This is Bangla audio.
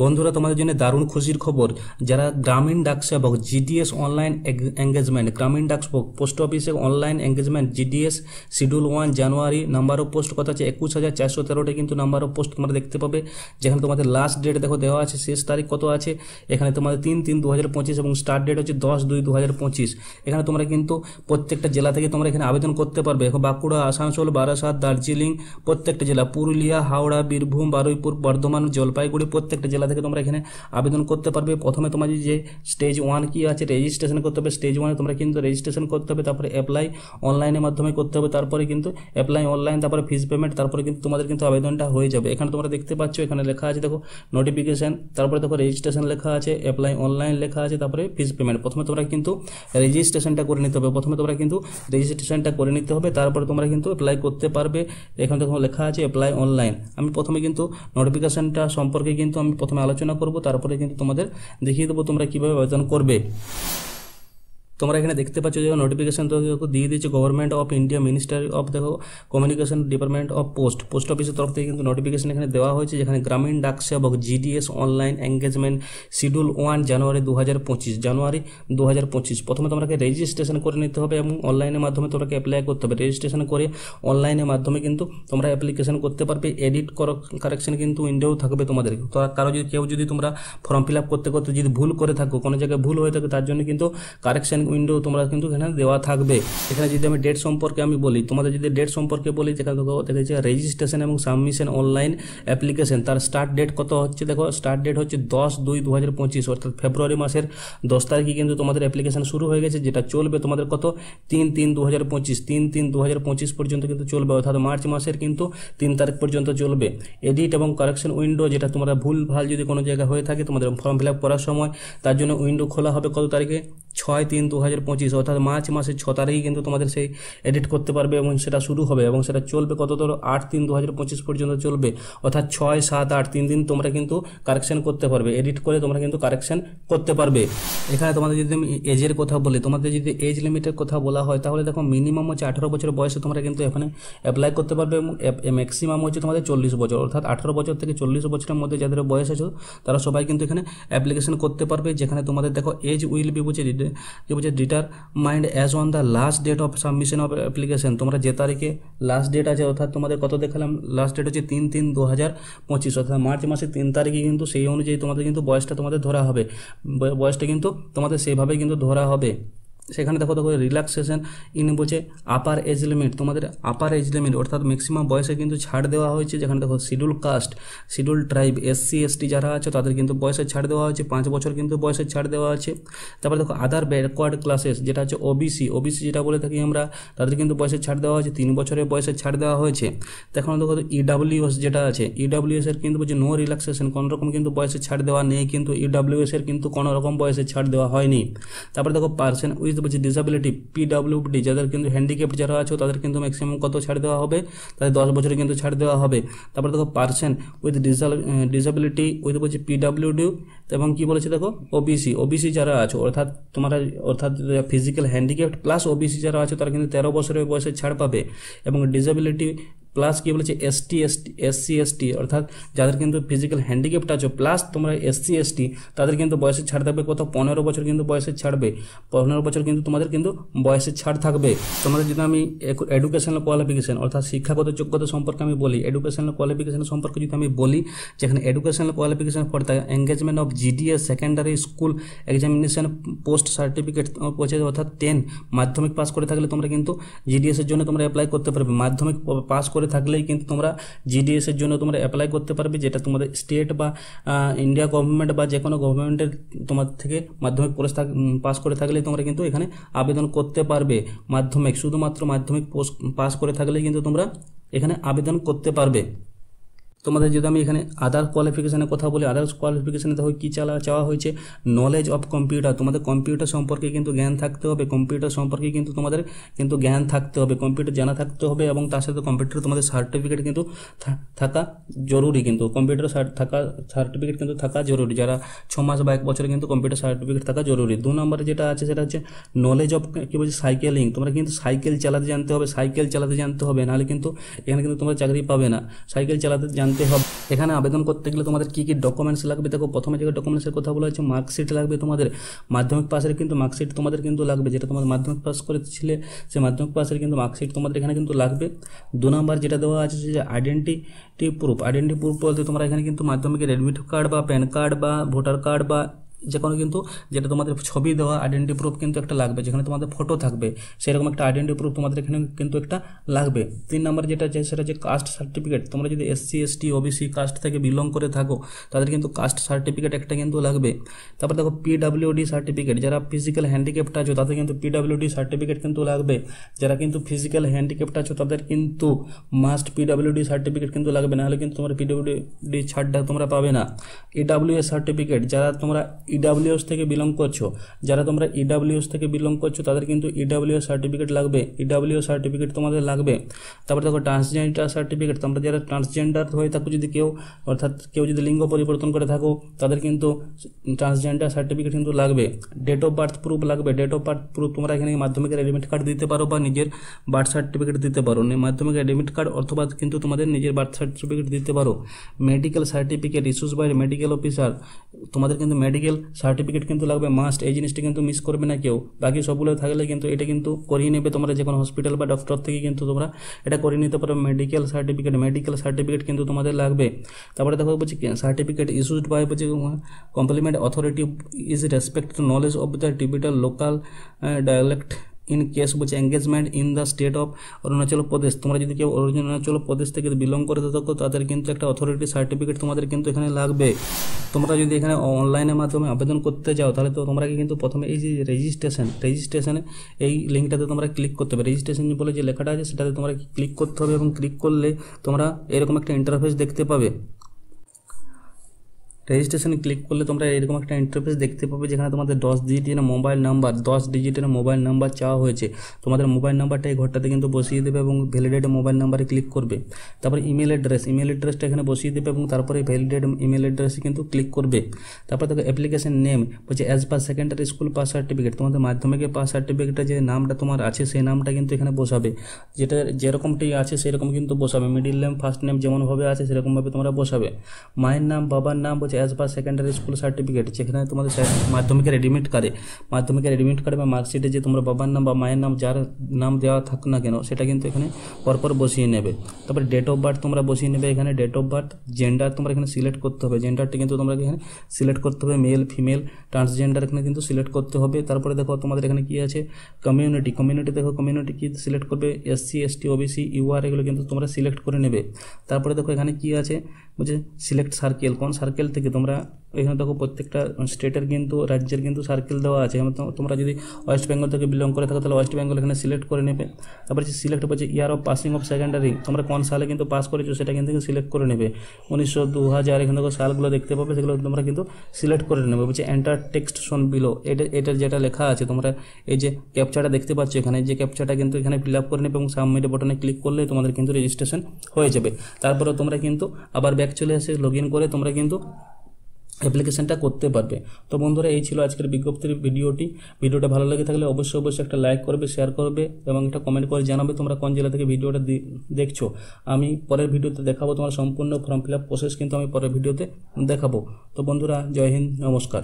বন্ধুরা, তোমাদের জন্য দারুণ খুশির খবর। যারা গ্রামীণ ডাক সেবক জিডিএস অনলাইন এঙ্গেজমেন্ট, গ্রামীণ ডাক সেবক পোস্ট অফিসে online engagement GDS schedule 1 January, number of post কত আছে 21,413টা কিন্তু নাম্বার অফ পোস্ট তোমরা দেখতে পাবে। যেখানে তোমাদের লাস্ট ডেট দেখো দেওয়া আছে, শেষ তারিখ কত আছে এখানে তোমাদের 3/3/2025 এবং স্টার্ট ডেট হচ্ছে 10/2/2025। এখানে তোমরা কিন্তু প্রত্যেকটা জেলা থেকে তোমরা এখানে আবেদন করতে পারবে। এখন বাঁকুড়া, আসানসোল, বারাসাত, দার্জিলিং প্রত্যেকটা জেলা, পুরুলিয়া, হাওড়া, বীরভূম, বারুইপুর, বর্ধমান, জলপাইগুড়ি প্রত্যেকটা জেলা থেকে তোমরা এখানে আবেদন করতে পারবে। প্রথমে তোমার যে স্টেজ 1 কি আছে রেজিস্ট্রেশন করতে হবে। স্টেজ 1 তোমরা কিন্তু রেজিস্ট্রেশন করতে হবে, তারপরে অ্যাপ্লাই অনলাইনের মাধ্যমে করতে হবে, তারপরে কিন্তু অ্যাপ্লাই অনলাইন, তারপরে ফিস পেমেন্ট, তারপরে কিন্তু তোমাদের কিন্তু আবেদনটা হয়ে যাবে। এখানে তোমরা দেখতে পাচ্ছ এখানে লেখা আছে দেখো নোটিফিকেশন, তারপরে দেখো রেজিস্ট্রেশন লেখা আছে, অ্যাপ্লাই অনলাইন লেখা আছে, তারপরে ফিস পেমেন্ট। প্রথমে তোমরা কিন্তু রেজিস্ট্রেশনটা করে নিতে হবে, তারপরে তোমরা কিন্তু অ্যাপ্লাই করতে পারবে। এখানে দেখো লেখা আছে অ্যাপ্লাই অনলাইন। আমি প্রথমে কিন্তু নোটিফিকেশনটা সম্পর্কে কিন্তু আমি প্রথমে আলোচনা করব, তারপরে কিন্তু তোমাদের দেখিয়ে দেবো তোমরা কিভাবে আবেদন করবে। তোমরা এখানে দেখতে পাচ্ছ যে নোটিফিকেশন তো দিয়ে দিয়েছে government of India, ministry of দেখো কমিউনিকেশন ডিপার্টমেন্ট অফ পোস্ট অফিসের তরফ থেকে কিন্তু নোটিফিকেশন এখানে দেওয়া হয়েছে, যেখানে গ্রামীণ ডাক সেবক জিডিএস অনলাইন এঙ্গেজমেন্ট শিডিউল 1 জানুয়ারি 2025। প্রথমে তোমাকে রেজিস্ট্রেশন করে নিতে হবে এবং অনলাইনের মাধ্যমে তোমাকে অ্যাপ্লাই করতে হবে। রেজিস্ট্রেশন করে অনলাইনের মাধ্যমে কিন্তু তোমরা অ্যাপ্লিকেশন করতে পারবে। এডিট কারেকশন কিন্তু উইন্ডো থাকবে তোমাদের। তো কেউ যদি তোমরা ফর্ম ফিল আপ করতে যদি ভুল করে থাকো, কোনো জায়গায় ভুল হয়ে থাকে, তার জন্য কিন্তু কারেকশন উইন্ডো তোমরা কিন্তু এখানে দেওয়া থাকবে। এখানে যদি আমি ডেট সম্পর্কে আমি বলি, তোমাদের যদি ডেট সম্পর্কে বলি, যেখানে দেখেছি রেজিস্ট্রেশন এবং সাবমিশন অনলাইন অ্যাপ্লিকেশন, তার স্টার্ট ডেট কত হচ্ছে দেখো, স্টার্ট ডেট হচ্ছে 10/2/2025, অর্থাৎ ফেব্রুয়ারি মাসের 10 তারিখে কিন্তু তোমাদের অ্যাপ্লিকেশন শুরু হয়ে গেছে, যেটা চলবে তোমাদের কত 3/3/2025 পর্যন্ত কিন্তু চলবে, অর্থাৎ মার্চ মাসের কিন্তু 3 তারিখ পর্যন্ত চলবে। এডিট এবং কারেকশন উইন্ডো, যেটা তোমরা ভুল ভাল যদি কোনো জায়গায় হয়ে থাকে তোমাদের ফর্ম ফিল আপ করার সময়, তার জন্য উইন্ডো খোলা হবে কত তারিখে 6/3/2025, অর্থাৎ মার্চ মাসের 6 তারিখে কিন্তু তোমাদের সেই এডিট করতে পারবে এবং সেটা শুরু হবে এবং সেটা চলবে কত ধরো 8/3/2025 পর্যন্ত চলবে, অর্থাৎ 6, 7, 8 3 দিন তোমরা কিন্তু কারেকশন করতে পারবে। এডিট করে তোমরা কিন্তু কারেকশন করতে পারবে। এখানে তোমাদের যদি আমি এজের কথা বলি, তোমাদের যদি এজ লিমিটের কথা বলা হয়, তাহলে দেখো মিনিমাম হচ্ছে 18 বছর বয়সে তোমরা কিন্তু এখানে অ্যাপ্লাই করতে পারবে এবং ম্যাক্সিমাম হচ্ছে তোমাদের 40 বছর, অর্থাৎ 18 বছর থেকে 40 বছরের মধ্যে যাদের বয়স আছে তারা সবাই কিন্তু এখানে অ্যাপ্লিকেশন করতে পারবে। যেখানে তোমাদের দেখো age will be determined as on the last date of submission of application. তোমরা যে তারিখে লাস্ট ডেট আছে, অর্থাৎ তোমাদের কত দেখালাম লাস্ট ডেট হচ্ছে 3/3/2025, অর্থাৎ মার্চ মাসের 3 তারিখে কিন্তু সেই অনুযায়ী তোমাদের কিন্তু বয়সটা তোমাদের ধরা হবে, বয়সটা কিন্তু তোমাদের সেইভাবে কিন্তু ধরা হবে। সেখানে দেখো রিল্যাক্সেশন ইন বলছে আপার এজ লিমিট, তোমাদের আপার এজ লিমিট অর্থাৎ ম্যাক্সিমাম বয়সে কিন্তু ছাড় দেওয়া হয়েছে। যেখানে দেখো schedule caste, schedule tribe, SC ST যারা আছে তাদের কিন্তু বয়সের ছাড় দেওয়া হয়েছে, 5 বছর কিন্তু বয়সের ছাড় দেওয়া আছে। তারপরে দেখো আদার ব্যাকওয়ার্ড ক্লাসেস, যেটা হচ্ছে ওবিসি যেটা বলে থাকি আমরা, তাদের কিন্তু বয়সের ছাড় দেওয়া হয়েছে, 3 বছরের বয়সের ছাড় দেওয়া হয়েছে। এখন দেখো EWS যেটা আছে, EWS এর কিন্তু বলছে নো রিল্যাক্সেশন, কোনো রকম কিন্তু বয়সের ছাড় দেওয়া নেই, কিন্তু EWS এর কিন্তু কোনো রকম বয়সের ছাড় দেওয়া হয়নি। তারপরে দেখো পার্সন উইথ বলছে ডিসেবিলিটি, PWD যাদের কিন্তু হ্যান্ডিক্যাপ্ট যারা আছে তাদের কিন্তু ম্যাক্সিমাম কত ছাড় দেওয়া হবে, তাদের 10 বছরে কিন্তু ছাড় দেওয়া হবে। তারপরে দেখো পার্সন উইথ ডিসেবিলিটি উইথ বলছে PWD এবং কি বলেছে দেখো ওবিসি যারা আছে, অর্থাৎ ফিজিক্যাল হ্যান্ডিক্যাপ্ট প্লাস ওবিসি যারা আছে তারা কিন্তু 13 বছরের বয়সে ছাড় পাবে। এবং ডিসেবিলিটি প্লাস কি বলেছে SC ST, অর্থাৎ যাদের কিন্তু ফিজিক্যাল হ্যান্ডিক্যাপ্ট আছে প্লাস তোমরা SC ST, তাদের কিন্তু বয়সের ছাড় থাকবে কত 15 বছর কিন্তু বয়সের ছাড়বে, 15 বছর কিন্তু তোমাদের কিন্তু বয়সের ছাড় থাকবে। তোমাদের যদি আমি এডুকেশনাল কোয়ালিফিকেশন অর্থাৎ শিক্ষাগত যোগ্যতা সম্পর্কে আমি বলি, এডুকেশনাল কোয়ালিফিকেশন সম্পর্কে যদি আমি বলি, যেখানে educational qualification for the engagement of GDS secondary school examination post certificate, অর্থাৎ 10 মাধ্যমিক পাস করে থাকলে তোমরা কিন্তু GDS এর জন্য তোমরা অ্যাপ্লাই করতে পারবে। মাধ্যমিক পাস করে থাকলেই কিন্তু তোমরা GDS এর জন্য তোমরা অ্যাপ্লাই করতে পারবে, যেটা তোমাদের স্টেট বা ইন্ডিয়া গভর্নমেন্ট বা যে কোনো গভর্নমেন্টের তোমার থেকে মাধ্যমিক পাস করে থাকলেই তোমরা কিন্তু এখানে আবেদন করতে পারবে। শুধুমাত্র মাধ্যমিক পাস করে থাকলেই কিন্তু তোমরা এখানে আবেদন করতে পারবে। তোমাদের যদি আমি এখানে আদার কোয়ালিফিকেশনের কথা বলি, আদার্স কোয়ালিফিকেশনে দেখো কী চাওয়া হয়েছে, নলেজ অফ কম্পিউটার, তোমাদের কম্পিউটার সম্পর্কে কিন্তু জ্ঞান থাকতে হবে, কম্পিউটার সম্পর্কে কিন্তু তোমাদের কিন্তু জ্ঞান থাকতে হবে, কম্পিউটার জানা থাকতে হবে এবং তার সাথে কম্পিউটার তোমাদের সার্টিফিকেট কিন্তু থাকা জরুরি, কিন্তু কম্পিউটার সার্টিফিকেট কিন্তু থাকা জরুরি, যারা 6 মাস বা 1 বছরে কিন্তু কম্পিউটার সার্টিফিকেট থাকা জরুরি। 2 নম্বরে যেটা আছে সেটা হচ্ছে নলেজ অফ কি বলছে সাইকেলিং, তোমরা কিন্তু সাইকেল চালাতে জানতে হবে, নাহলে কিন্তু এখানে কিন্তু তোমরা চাকরি পাবে না। সাইকেল চালাতে জানতে হবে। এখানে আবেদন করতে গেলে তোমাদের কী কী ডকুমেন্টস লাগবে, দেখো প্রথমে যে ডকুমেন্টসের কথা বলা হচ্ছে মার্কশিট লাগবে, তোমাদের মাধ্যমিক পাসের কিন্তু মার্কশিট তোমাদের কিন্তু লাগবে, যেটা তোমাদের মাধ্যমিক পাস করেছিলে সে মাধ্যমিক পাসের কিন্তু মার্কশিট তোমাদের এখানে কিন্তু লাগবে। 2 নম্বর যেটা দেওয়া আছে যে আইডেন্টিটি প্রুফ বলতে তোমরা এখানে কিন্তু মাধ্যমিকের অ্যাডমিট কার্ড বা প্যান কার্ড বা ভোটার কার্ড বা যে কোনো কিন্তু যেটা তোমাদের ছবি দেওয়া আইডেন্টি প্রুফ কিন্তু একটা লাগবে, যেখানে তোমাদের ফটো থাকবে সেরকম একটা আইডেন্টি প্রুফ তোমাদের এখানে কিন্তু একটা লাগবে। 3 নম্বর যেটা সেটা যে কাস্ট সার্টিফিকেট, তোমরা যদি SC ST OBC কাস্ট থেকে বিলং করে থাকো তাদের কিন্তু কাস্ট সার্টিফিকেট একটা কিন্তু লাগবে। তারপর দেখো PWD সার্টিফিকেট, যারা ফিজিক্যাল হ্যান্ডিক্যাপ্ট আছো তাদের কিন্তু PWD সার্টিফিকেট কিন্তু লাগবে, যারা কিন্তু ফিজিক্যাল হ্যান্ডিক্যাপ্ট আছো তাদের কিন্তু মাস্ট PWD সার্টিফিকেট কিন্তু লাগবে, নাহলে কিন্তু তোমরা PWD ছাড়টা তোমরা পাবে না। EWS সার্টিফিকেট, যারা তোমরা EWS থেকে বিলং করছো, তাদের কিন্তু EWS সার্টিফিকেট লাগবে, EWS সার্টিফিকেট তোমাদের লাগবে। তারপর দেখো ট্রান্সজেন্ডার সার্টিফিকেট, তোমরা যারা ট্রান্সজেন্ডার হয়ে থাকো যদি কেউ, অর্থাৎ কেউ যদি লিঙ্গ পরিবর্তন করে থাকো তাদের কিন্তু ট্রান্সজেন্ডার সার্টিফিকেট কিন্তু লাগবে। ডেট অফ বার্থ প্রুফ লাগবে, ডেট অফ বার্থ প্রুফ তোমরা এখানে মাধ্যমিকের অ্যাডমিট কার্ড দিতে পারো বা নিজের বার্থ সার্টিফিকেট দিতে পারো, মাধ্যমিকের অ্যাডমিট কার্ড অথবা কিন্তু তোমাদের নিজের বার্থ সার্টিফিকেট দিতে পারো। Medical certificate issues by medical officer, তোমাদের কিন্তু মেডিকেল সার্টিফিকেট কিন্তু লাগবে মাস্ট, এই জিনিসটা কিন্তু মিস করবে না কেউ। বাকি সবগুলো থাকলে কিন্তু এটা কিন্তু করিয়ে নেবে তোমরা যে কোনো হসপিটাল বা ডক্টর থেকে কিন্তু তোমরা এটা করিয়ে নিতে পারো। মেডিকেল সার্টিফিকেট কিন্তু তোমাদের লাগবে। তারপরে দেখো বলছি সার্টিফিকেট ইস্যুড বাই বলছি competent authority is respect to knowledge of the typical local dialect in case বলছে engagement in the state of Arunachal Pradesh, তোমরা যদি কেউ অরুণাচল প্রদেশ থেকে বিলং করে থাকো তাদের কিন্তু একটা অথরিটি সার্টিফিকেট তোমাদের কিন্তু এখানে লাগবে। তোমরা যদি এখানে অনলাইনের মাধ্যমে আবেদন করতে যাও তাহলে তো তোমরা কিন্তু প্রথমে এই যে রেজিস্ট্রেশনে এই লিঙ্কটাতে তোমরা ক্লিক করতে হবে, রেজিস্ট্রেশন বলে যে লেখাটা আছে সেটাতে তোমরা ক্লিক করতে হবে এবং ক্লিক করলে তোমরা এরকম একটা ইন্টারফেস দেখতে পাবে। রেজিস্ট্রেশনে ক্লিক করলে তোমরা এরকম একটা ইন্টারফেস দেখতে পাবে, যেখানে তোমাদের 10 ডিজিটের মোবাইল নাম্বার চাওয়া হয়েছে। তোমাদের মোবাইল নাম্বারটা এই ঘরটাতে কিন্তু বসিয়ে দেবে এবং ভ্যালিডেট মোবাইল নাম্বারে ক্লিক করবে। তারপরে ইমেল অ্যাড্রেসটা এখানে বসিয়ে দেবে এবং তারপরে ভ্যালিডেট ইমেল অ্যাড্রেসে কিন্তু ক্লিক করবে। তারপর দেখো অ্যাপ্লিকেশন নেম বলছে as per secondary school pass certificate, তোমাদের মাধ্যমিকের পাস সার্টিফিকেটে যে নামটা তোমার আছে সেই নামটা কিন্তু এখানে বসাবে, যেটা যেরকমটি আছে সেরকম কিন্তু বসাবে। মিডিল নেম ফার্স্ট নেম যেমনভাবে আছে সেরকমভাবে তোমরা বসাবে। মায়ের নাম বাবার নাম বলছে as per secondary school certificate, যেখানে তোমাদের মাধ্যমিকের অ্যাডমিট কার্ডে বা মার্কশিটে যে তোমরা বাবার নাম বা মায়ের নাম যার নাম দেওয়া থাক না কেন সেটা কিন্তু এখানে পরপর বসিয়ে নেবে। তারপরে ডেট অফ বার্থ তোমরা বসিয়ে নেবে এখানে, ডেট অফ বার্থ। জেন্ডার তোমরা এখানে সিলেক্ট করতে হবে, জেন্ডারটা কিন্তু তোমরা এখানে সিলেক্ট করতে হবে, মেল ফিমেল ট্রান্সজেন্ডার এখানে কিন্তু সিলেক্ট করতে হবে। তারপরে দেখো তোমাদের এখানে কি আছে কমিউনিটি দেখো কমিউনিটি কি সিলেক্ট করবে, SC ST OBC UR এগুলো কিন্তু তোমরা সিলেক্ট করে নেবে। তারপরে দেখো এখানে কি আছে বলছে সিলেক্ট সার্কেল, কোন সার্কেল থেকে তোমরা এখানে দেখো প্রত্যেকটা স্টেটের কিন্তু রাজ্যের কিন্তু সার্কেল দেওয়া আছে। তোমরা যদি ওয়েস্ট বেঙ্গল থেকে বিলং করে থাকো তাহলে ওয়েস্ট বেঙ্গল এখানে সিলেক্ট করে নেবে। তারপরে সিলেক্ট বলছে year of passing of secondary, তোমরা কোন সালে কিন্তু পাস করেছো সেটা কিন্তু সিলেক্ট করে নেবে। 1900 2000 এখানে দেখো সালগুলো দেখতে পাবে, সেগুলো তোমরা কিন্তু সিলেক্ট করে নেবে। বলছে এন্টার টেক্সট শোন বিলো, এটার যেটা লেখা আছে তোমরা এই যে ক্যাপচাটা দেখতে পাচ্ছ এখানে, যে ক্যাপচাটা কিন্তু এখানে ফিল আপ করে নেবে এবং সাবমিট বাটনে ক্লিক করলে তোমাদের কিন্তু রেজিস্ট্রেশন হয়ে যাবে। তারপরে তোমরা কিন্তু আবার ব্যাক চলে এসে লগ ইন করে তোমরা কিন্তু অ্যাপ্লিকেশনটা করতে পারবে। তো বন্ধুরা এই ছিল আজকের বিজ্ঞপ্তির ভিডিওটা ভালো লাগে থাকলে অবশ্যই একটা লাইক করবে, শেয়ার করবে এবং একটা কমেন্ট করে জানাবে তোমরা কোন জেলা থেকে ভিডিওটা দেখছো। আমি পরের ভিডিওতে দেখাবো তোমার সম্পূর্ণ ফর্ম ফিল আপ প্রসেস কিন্তু আমি পরের ভিডিওতে দেখাবো। তো বন্ধুরা জয় হিন্দ, নমস্কার।